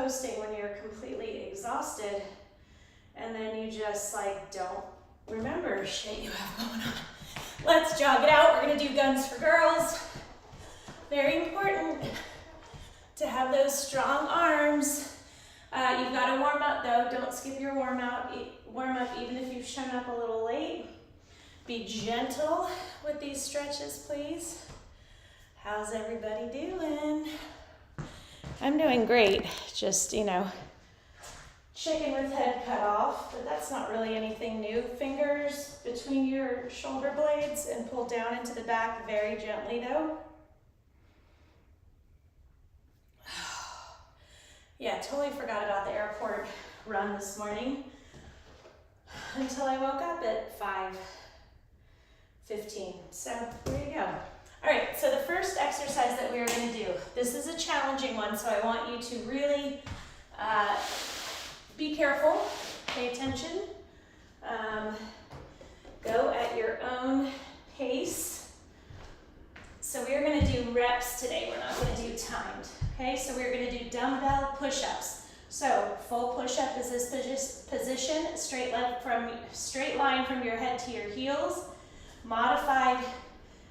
posting when you're completely exhausted and then you just like don't remember shit you have going on. Let's jog it out. We're gonna do guns for girls. Very important to have those strong arms. You've got to warm up though. Don't skip your warm up even if you've shown up a little late. Be gentle with these stretches, please. How's everybody doing? I'm doing great. Just, chicken with head cut off, but that's not really anything new. Fingers between your shoulder blades and pull down into the back very gently though. Yeah, totally forgot about the airport run this morning until I woke up at 5:15. So there you go. All right, so the first exercise that we are going to do, this is a challenging one, so I want you to really be careful, pay attention, go at your own pace. So we are going to do reps today, we're not going to do timed. Okay, so we're going to do dumbbell push-ups. So full push-up is this position, straight line from your head to your heels. Modified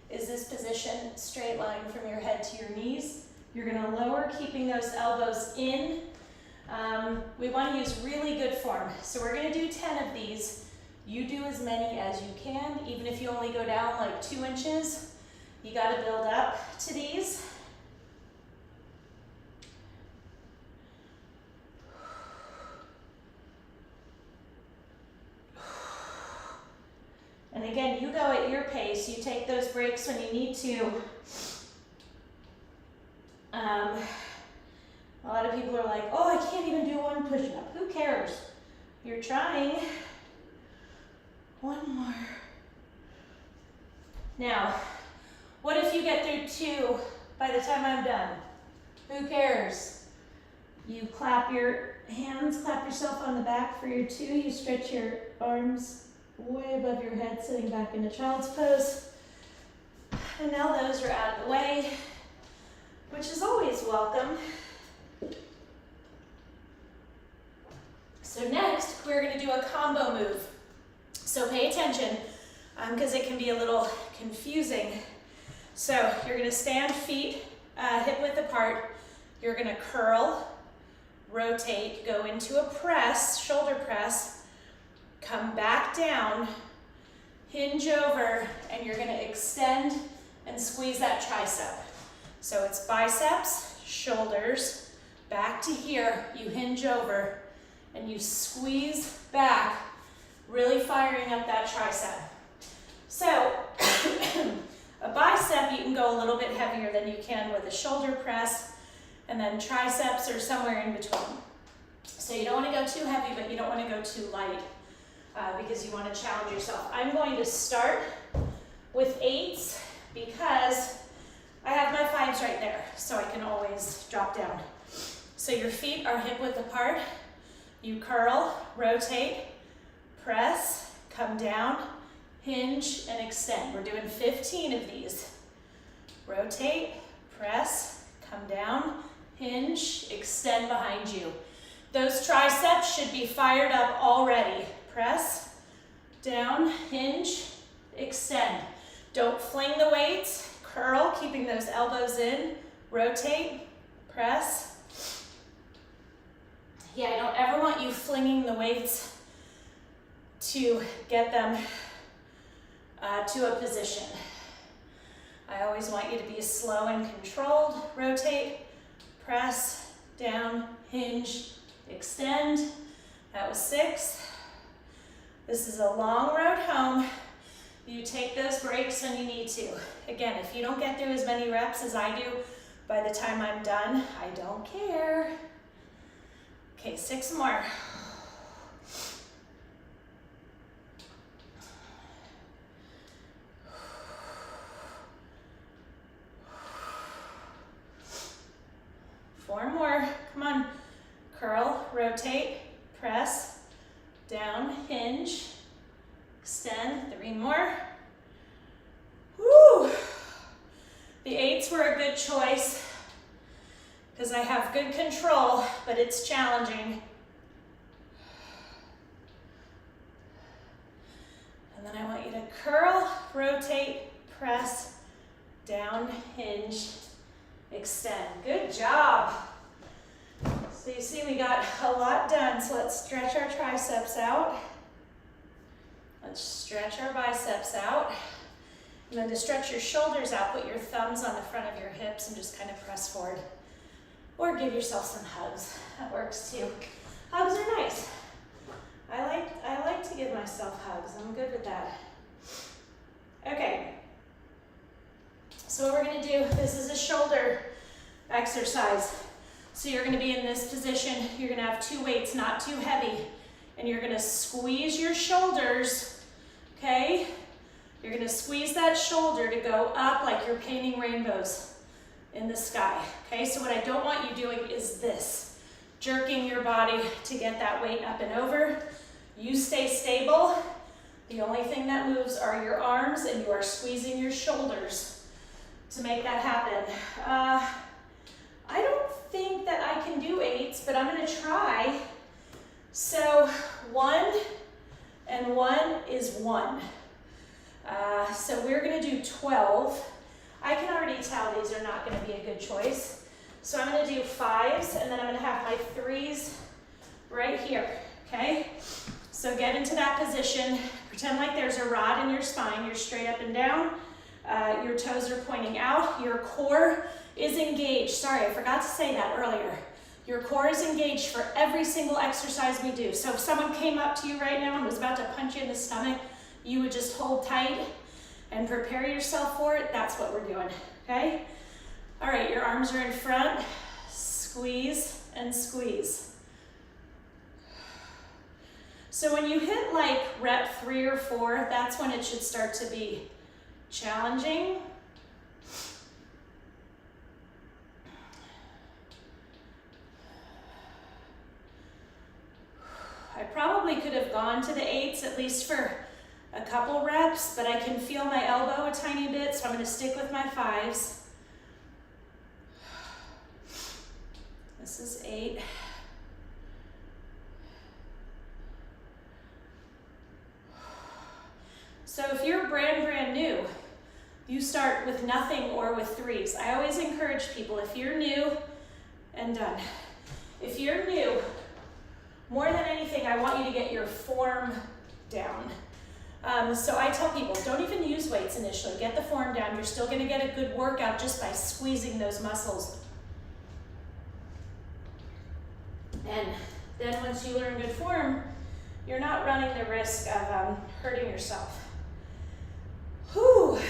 is this position, straight line from your head to your knees. You're going to lower, keeping those elbows in. We want to use really good form. So we're going to do 10 of these. You do as many as you can, even if you only go down like 2 inches. You got to build up to these. And again, you go at your pace. You take those breaks when you need to. A lot of people are like, oh, I can't even do one push-up. Who cares? You're trying. One more. Now, what if you get through 2 by the time I'm done? Who cares? You clap your hands, clap yourself on the back for your 2. You stretch your arms way above your head, sitting back into child's pose. And now those are out of the way, which is always welcome. So next, we're going to do a combo move. So pay attention, because it can be a little confusing. So you're going to stand feet hip width apart. You're going to curl, rotate, go into a press, shoulder press, come back down, hinge over, and you're going to extend and squeeze that tricep. So it's biceps, shoulders, back to here, you hinge over, and you squeeze back, really firing up that tricep. So a bicep, you can go a little bit heavier than you can with a shoulder press, and then triceps are somewhere in between. So you don't want to go too heavy, but you don't want to go too light. Because you want to challenge yourself. I'm going to start with 8s because I have my 5s right there, so I can always drop down. So your feet are hip width apart. You curl, rotate, press, come down, hinge, and extend. We're doing 15 of these. Rotate, press, come down, hinge, extend behind you. Those triceps should be fired up already. Press, down, hinge, extend. Don't fling the weights, curl, keeping those elbows in, rotate, press. Yeah, I don't ever want you flinging the weights to get them to a position. I always want you to be slow and controlled. Rotate, press, down, hinge, extend. That was 6. This is a long road home. You take those breaks when you need to. Again, if you don't get through as many reps as I do, by the time I'm done, I don't care. Okay, 6 more. Four more. Come on. Curl, rotate, press, down, hinge, extend. 3 more. Woo! The 8s were a good choice because I have good control, but it's challenging. And then I want you to curl, rotate, press, down, hinge, extend. Good job. So you see we got a lot done, so let's stretch our triceps out. Let's stretch our biceps out. And then to stretch your shoulders out, put your thumbs on the front of your hips and just kind of press forward. Or give yourself some hugs. That works too. Hugs are nice. I like to give myself hugs. I'm good with that. Okay. So what we're gonna do, this is a shoulder exercise. So you're gonna be in this position. You're gonna have 2 weights, not too heavy. And you're gonna squeeze your shoulders, okay? You're gonna squeeze that shoulder to go up like you're painting rainbows in the sky, okay? So what I don't want you doing is this, jerking your body to get that weight up and over. You stay stable. The only thing that moves are your arms, and you are squeezing your shoulders to make that happen. I don't think that I can do 8s, but I'm gonna try. So 1 and 1 is 1. So we're gonna do 12. I can already tell these are not gonna be a good choice. So I'm gonna do 5s, and then I'm gonna have my 3s right here, okay? So get into that position. Pretend like there's a rod in your spine. You're straight up and down. Your toes are pointing out. Your core is engaged. Sorry, I forgot to say that earlier. Your core is engaged for every single exercise we do. So if someone came up to you right now and was about to punch you in the stomach, you would just hold tight and prepare yourself for it. That's what we're doing, okay? All right, your arms are in front. Squeeze and squeeze. So when you hit like rep 3 or 4, that's when it should start to be challenging. I probably could have gone to the 8s at least for a couple reps, but I can feel my elbow a tiny bit, so I'm going to stick with my 5s. This is 8. So if you're brand new, you start with nothing or with 3s. I always encourage people, if you're new, and done. If you're new, more than anything, I want you to get your form down. So I tell people, don't even use weights initially. Get the form down. You're still going to get a good workout just by squeezing those muscles. And then once you learn good form, you're not running the risk of hurting yourself. Whew.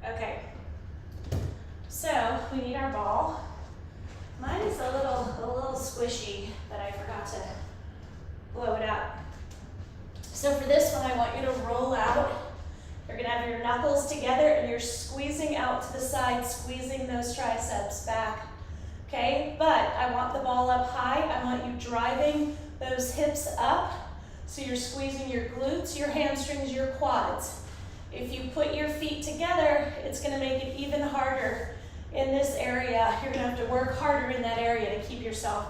Okay. So we need our ball. Mine is a little squishy, but I forgot to blow it up. So for this one, I want you to roll out. You're gonna have your knuckles together and you're squeezing out to the side, squeezing those triceps back, okay? But I want the ball up high. I want you driving those hips up. So you're squeezing your glutes, your hamstrings, your quads. If you put your feet together, it's gonna make it even harder in this area. You're gonna have to work harder in that area to keep yourself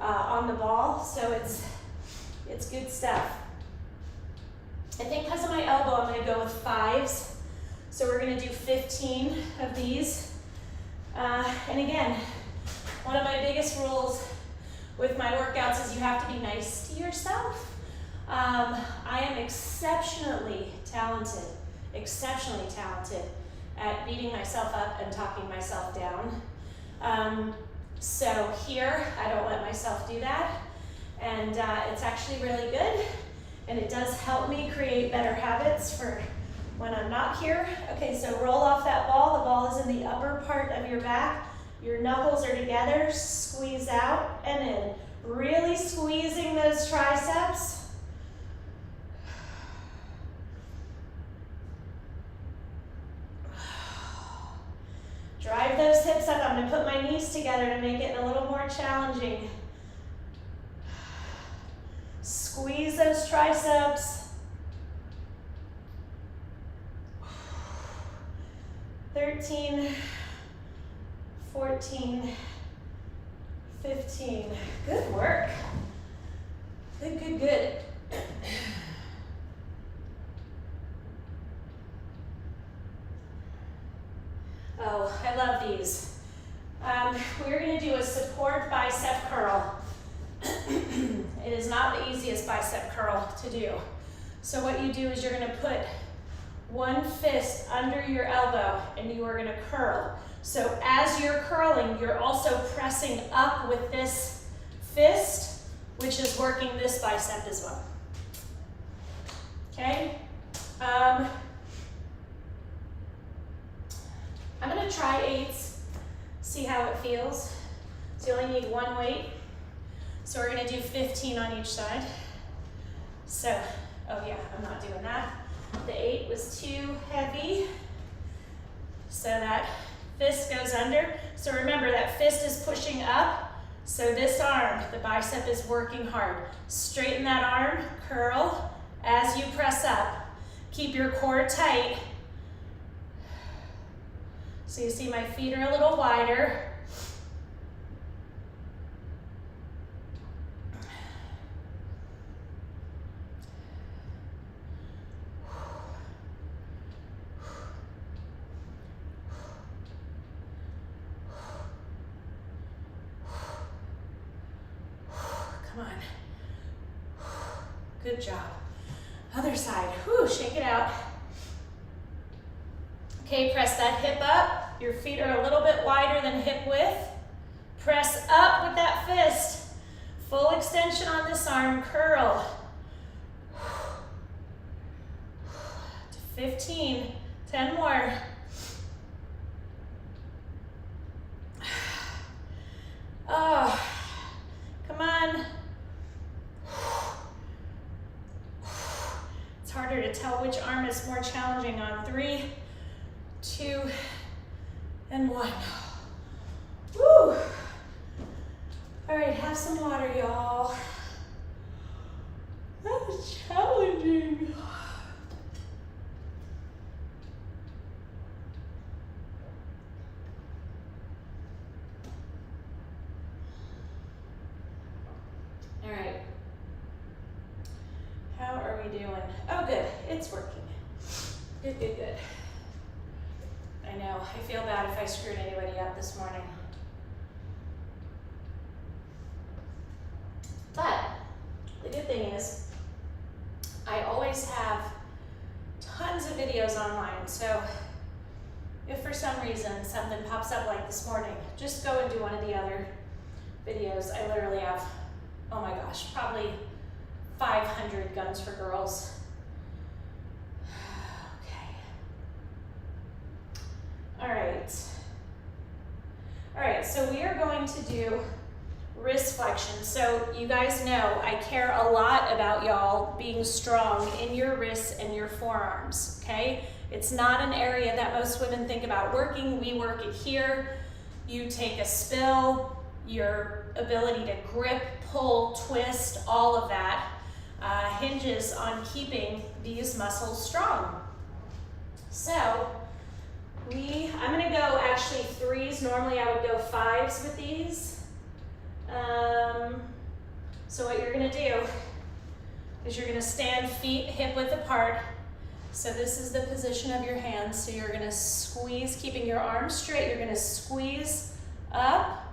on the ball. So it's good stuff. I think because of my elbow, I'm gonna go with 5s. So we're gonna do 15 of these. And again, one of my biggest rules with my workouts is you have to be nice to yourself. I am exceptionally talented at beating myself up and talking myself down. So here, I don't let myself do that. And it's actually really good. And it does help me create better habits for when I'm not here. Okay, so roll off that ball. The ball is in the upper part of your back. Your knuckles are together. Squeeze out and in. Really squeezing those triceps. Drive those hips up. I'm going to put my knees together to make it a little more challenging. Squeeze those triceps. 13, 14, 15. Good work. Good, good, good. Oh, I love these. We're going to do a support bicep curl. It is not the easiest bicep curl to do. So what you do is you're going to put one fist under your elbow and you are going to curl. So as you're curling, you're also pressing up with this fist, which is working this bicep as well. Okay? I'm going to try 8s, see how it feels. So you only need one weight. So we're going to do 15 on each side. So, oh yeah, I'm not doing that. The 8 was too heavy. So that fist goes under. So remember that fist is pushing up. So this arm, the bicep is working hard. Straighten that arm, curl as you press up. Keep your core tight. So you see my feet are a little wider. Come on. Good job. Other side. Whew, shake it out. Okay, press that hip up. Your feet are a little bit wider than hip width. Press up with that fist. Full extension on this arm. Curl. To 15. 10 more. Oh, come on. It's harder to tell which arm is more challenging on 3, 2, and 1. Woo! All right, have some water, y'all. That was challenging. All right. How are we doing? Oh, good. It's working. Good, good, good. I know. I feel bad if I screwed anybody up this morning. But the good thing is I always have tons of videos online. So if for some reason something pops up like this morning, just go and do one of the other videos. I literally have, oh my gosh, probably 500 guns for girls. Okay. All right, so we are going to do wrist flexion. So you guys know I care a lot about y'all being strong in your wrists and your forearms, okay? It's not an area that most women think about working. We work it here. You take a spill, your ability to grip, pull, twist, all of that hinges on keeping these muscles strong. So I'm gonna go actually 3s. Normally I would go 5s with these. So what you're gonna do is you're gonna stand feet hip width apart. So this is the position of your hands. So you're gonna squeeze, keeping your arms straight. You're gonna squeeze up,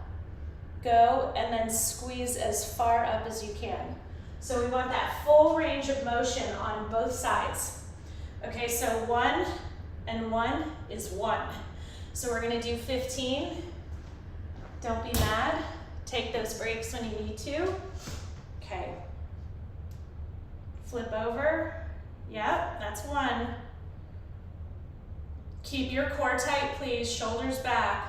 go, and then squeeze as far up as you can. So we want that full range of motion on both sides. Okay, so 1 and 1 is 1. So we're gonna do 15. Don't be mad. Take those breaks when you need to. Okay. Flip over. Yep, that's 1. Keep your core tight, please. Shoulders back.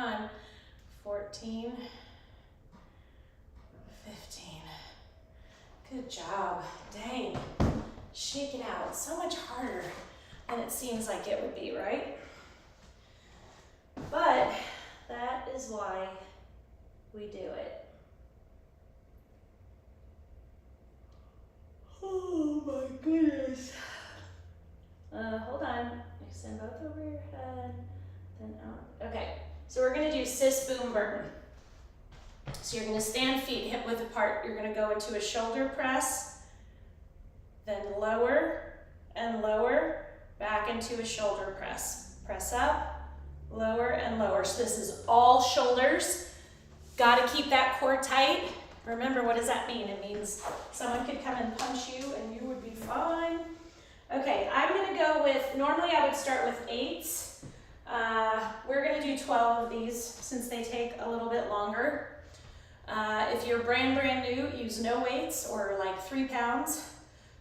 on. 14, 15. Good job. Dang. Shake it out. It's so much harder than it seems like it would be, right? But that is why we do it. Oh my goodness. Hold on. Extend both over your head, then out. Okay, so we're gonna do sis boom burn. So you're gonna stand feet hip width apart. You're gonna go into a shoulder press, then lower and lower, back into a shoulder press. Press up, lower and lower. So this is all shoulders. Gotta keep that core tight. Remember, what does that mean? It means someone could come and punch you and you would be fine. Okay, I'm gonna go with, normally I would start with 8s. We're gonna do 12 of these since they take a little bit longer. If you're brand new, use no weights or like 3 pounds.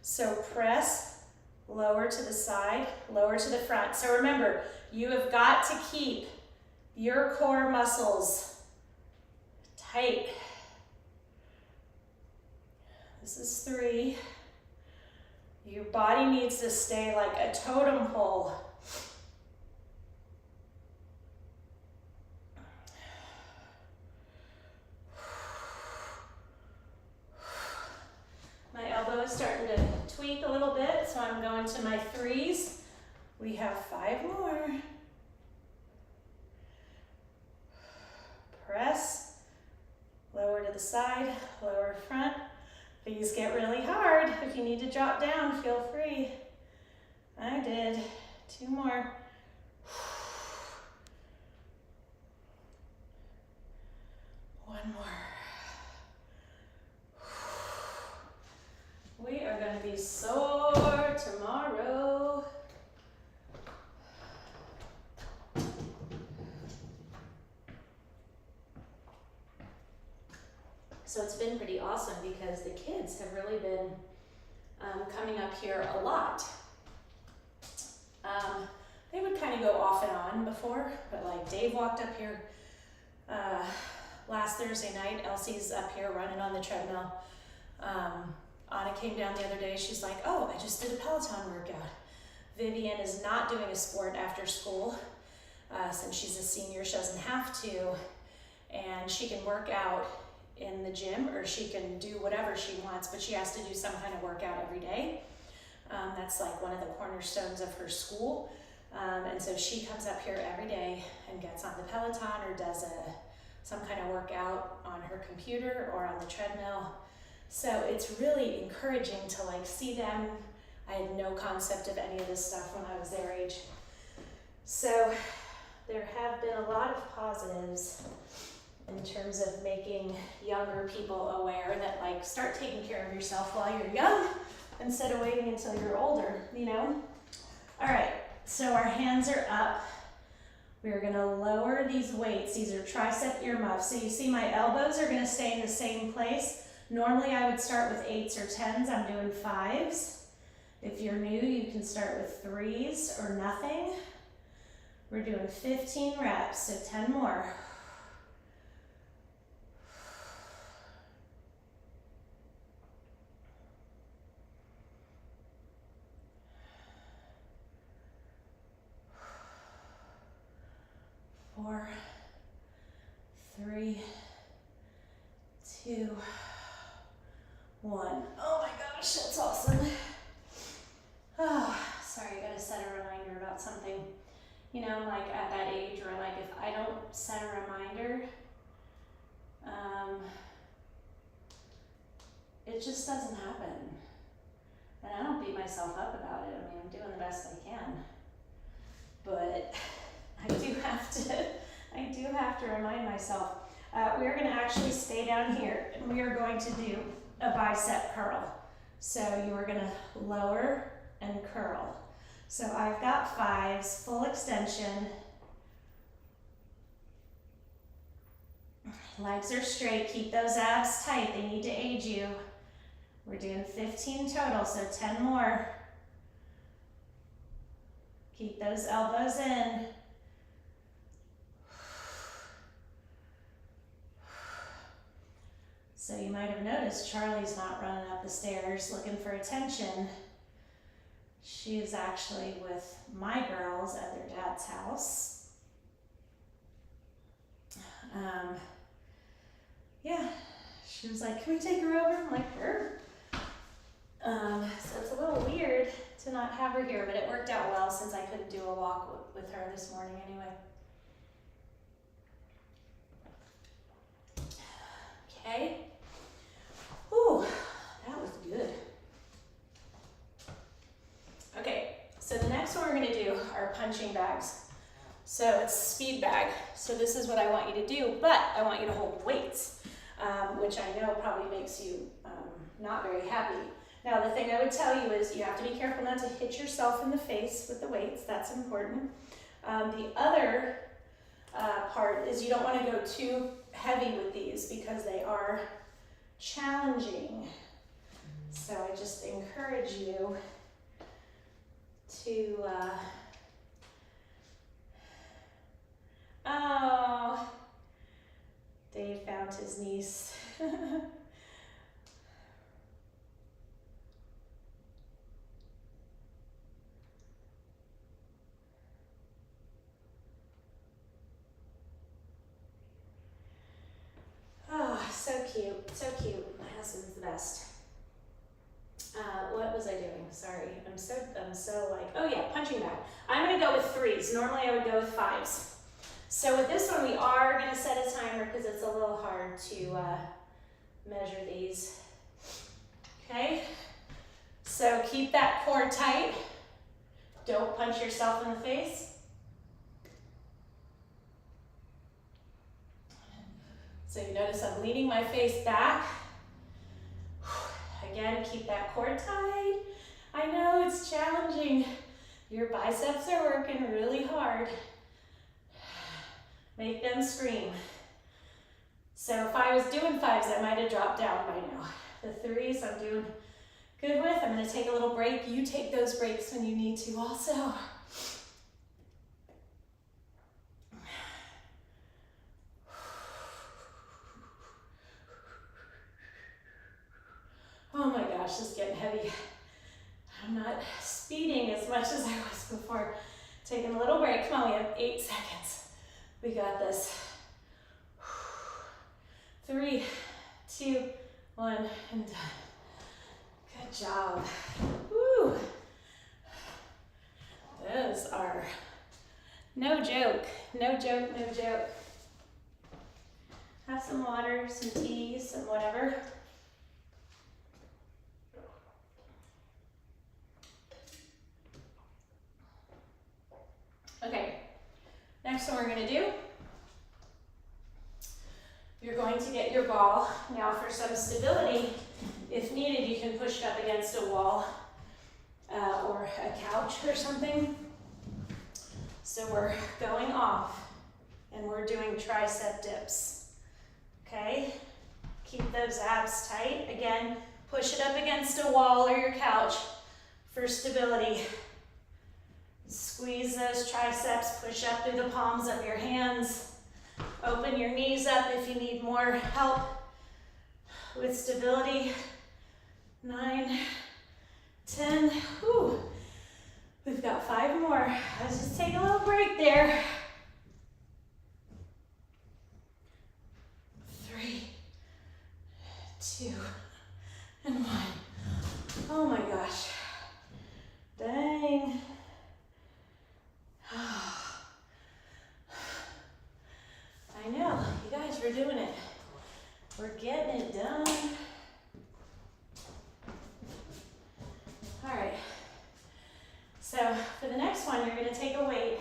So press, lower to the side, lower to the front. So remember, you have got to keep your core muscles tight. This is 3. Your body needs to stay like a totem pole. My elbow is starting to tweak a little bit, so I'm going to my 3s. We have 5 more. Press, lower to the side, lower front. These get really hard. If you need to drop down, feel free. I did. 2 more. One more. We are going to be sore tomorrow. So it's been pretty awesome because the kids have really been coming up here a lot. They would kind of go off and on before, but like Dave walked up here last Thursday night. Elsie's up here running on the treadmill. Anna came down the other day. She's like, oh, I just did a Peloton workout. Vivian is not doing a sport after school. Since she's a senior, she doesn't have to. And she can work out in the gym, or she can do whatever she wants, but she has to do some kind of workout every day. That's like one of the cornerstones of her school. And so she comes up here every day and gets on the Peloton or does some kind of workout on her computer or on the treadmill. So it's really encouraging to like see them. I had no concept of any of this stuff when I was their age. So there have been a lot of positives in terms of making younger people aware that like start taking care of yourself while you're young instead of waiting until you're older, you know? All right, so our hands are up. We're gonna lower these weights. These are tricep earmuffs. So you see my elbows are gonna stay in the same place. Normally I would start with 8s or 10s. I'm doing 5s. If you're new, you can start with 3s or nothing. We're doing 15 reps, so 10 more. Four, 3, 2, 1. Oh my gosh, that's awesome. Oh, sorry, I gotta set a reminder about something. You know, like at that age, or like if I don't set a reminder, it just doesn't happen. And I don't beat myself up about it. I mean, I'm doing the best I can. But I do have to remind myself. We're going to actually stay down here, and we are going to do a bicep curl. So you are going to lower and curl. So I've got 5s, full extension. Legs are straight. Keep those abs tight. They need to aid you. We're doing 15 total, so 10 more. Keep those elbows in. So you might have noticed Charlie's not running up the stairs looking for attention. She is actually with my girls at their dad's house. Yeah, she was like, can we take her over? I'm like, sure. So it's a little weird to not have her here, but it worked out well since I couldn't do a walk with her this morning anyway. Okay. Ooh, that was good. Okay, so the next one we're going to do are punching bags. So it's speed bag. So this is what I want you to do, but I want you to hold weights, which I know probably makes you not very happy. Now the thing I would tell you is you have to be careful not to hit yourself in the face with the weights. That's important. The other part is you don't want to go too heavy with these because they are challenging. So I just encourage you to oh, Dave found his niece. Oh, so cute, so cute. My husband's the best. What was I doing? Sorry, I'm so like, oh yeah, punching bag. I'm gonna go with 3s. Normally I would go with 5s. So with this one, we are gonna set a timer because it's a little hard to measure these. Okay, so keep that core tight. Don't punch yourself in the face. So you notice I'm leaning my face back. Again, keep that core tight. I know it's challenging. Your biceps are working really hard. Make them scream. So if I was doing 5s, I might have dropped down by now. The 3s I'm doing good with. I'm gonna take a little break. You take those breaks when you need to also. Oh my gosh, this is getting heavy. I'm not speeding as much as I was before. Taking a little break. Come on, we have 8 seconds. We got this. 3, 2, 1, and done. Good job. Woo. Those are no joke. No joke, no joke. Have some water, some tea, some whatever. Okay, next one we're going to do, you're going to get your ball. Now for some stability, if needed, you can push it up against a wall or a couch or something. So we're going off and we're doing tricep dips. Okay, keep those abs tight. Again, push it up against a wall or your couch for stability. Squeeze those triceps, push up through the palms of your hands. Open your knees up if you need more help with stability. 9, 10, whew. We've got 5 more. Let's just take a little break there. 3, 2, and 1. Oh my gosh. Dang. I know, you guys, we're doing it. We're getting it done. All right. So for the next one, you're gonna take a weight.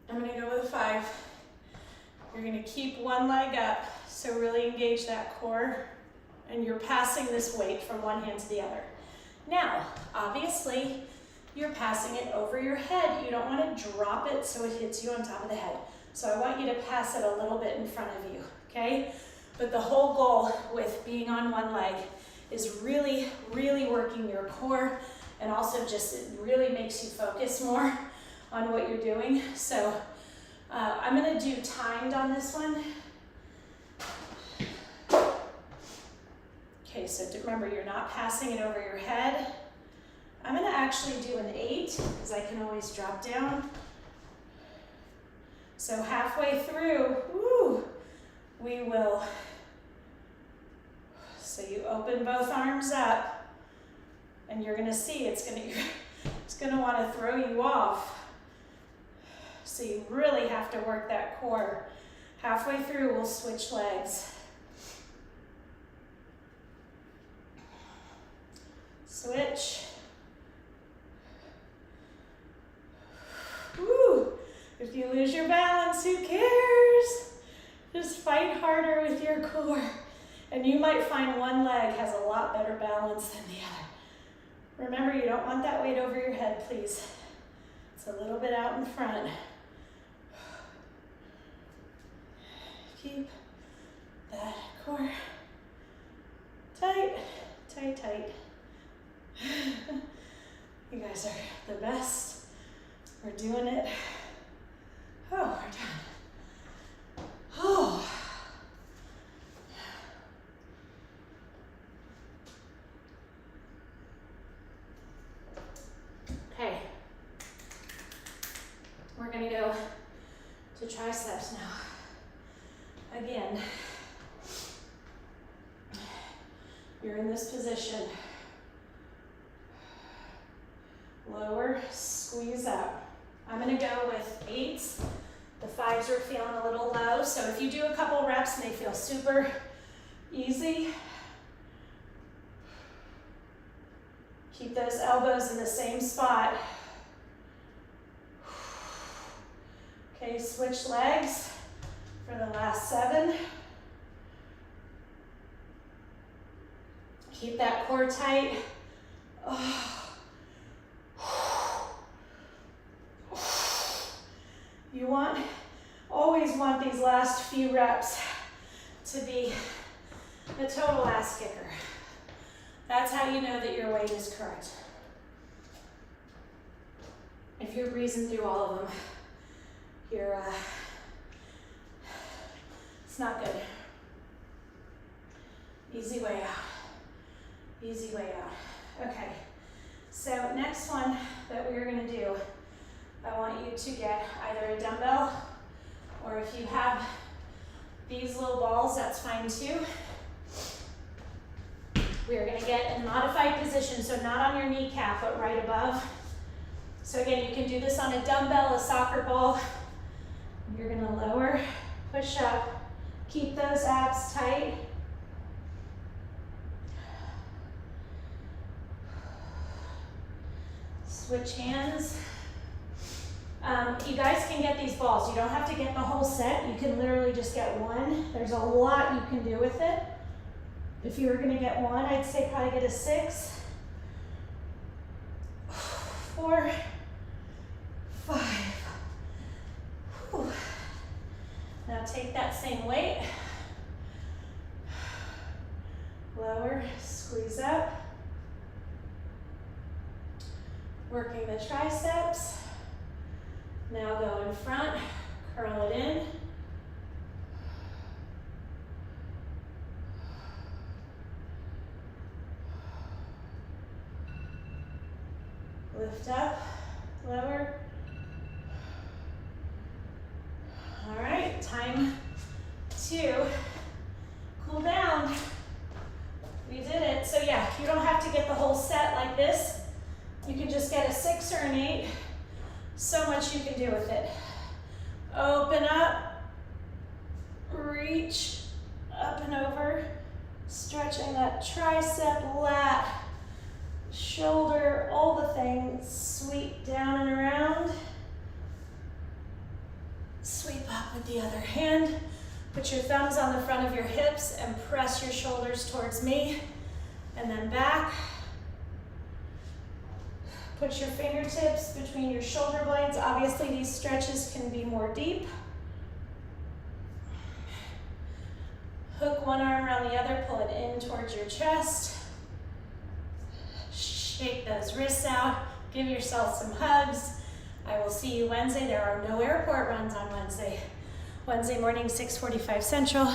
I'm gonna go with 5. You're gonna keep one leg up, so really engage that core, and you're passing this weight from one hand to the other. Now, obviously, you're passing it over your head. You don't want to drop it so it hits you on top of the head. So I want you to pass it a little bit in front of you, okay? But the whole goal with being on one leg is really, really working your core, and also just it really makes you focus more on what you're doing. So I'm gonna do timed on this one. so remember, you're not passing it over your head. I'm gonna actually do an 8, because I can always drop down. So halfway through, woo, we will, so you open both arms up, and you're gonna see it's gonna wanna throw you off. So you really have to work that core. Halfway through, we'll switch legs. Switch. Woo! If you lose your balance, who cares? Just fight harder with your core. And you might find one leg has a lot better balance than the other. Remember, you don't want that weight over your head, please. It's a little bit out in front. Keep that core tight, tight, tight. You guys are the best. We're doing it. Oh, we're done. Oh. Okay. We're gonna go to triceps now. Again, you're in this position. Lower, squeeze up. I'm gonna go with 8s. The 5s are feeling a little low, so if you do a couple reps and they feel super easy, keep those elbows in the same spot. Okay, switch legs for the last 7. Keep that core tight. Oh. You always want these last few reps to be a total ass kicker. That's how you know that your weight is correct. If you're breezing through all of them, it's not good. Easy way out. Easy way out. Okay, so next one that we're gonna do, I want you to get either a dumbbell, or if you have these little balls, that's fine too. We are gonna get in a modified position, so not on your kneecap, but right above. So again, you can do this on a dumbbell, a soccer ball. You're gonna lower, push up, keep those abs tight. Switch hands. You guys can get these balls. You don't have to get the whole set. You can literally just get one. There's a lot you can do with it. If you were gonna get one, I'd say probably get a 6, 4, 5. Whew. Now take that same weight. Lower, squeeze up. Working the triceps. Now go in front, curl it in. Lift up, lower. All right, time to cool down. We did it. So yeah, you don't have to get the whole set like this. You can just get a 6 or an 8. So much you can do with it. Open up, reach up and over, stretching that tricep, lat, shoulder, all the things. Sweep down and around. Sweep up with the other hand. Put your thumbs on the front of your hips and press your shoulders towards me, and then back. Put your fingertips between your shoulder blades. Obviously, these stretches can be more deep. Hook one arm around the other, pull it in towards your chest. Shake those wrists out. Give yourself some hugs. I will see you Wednesday. There are no airport runs on Wednesday. Wednesday morning, 6:45 Central.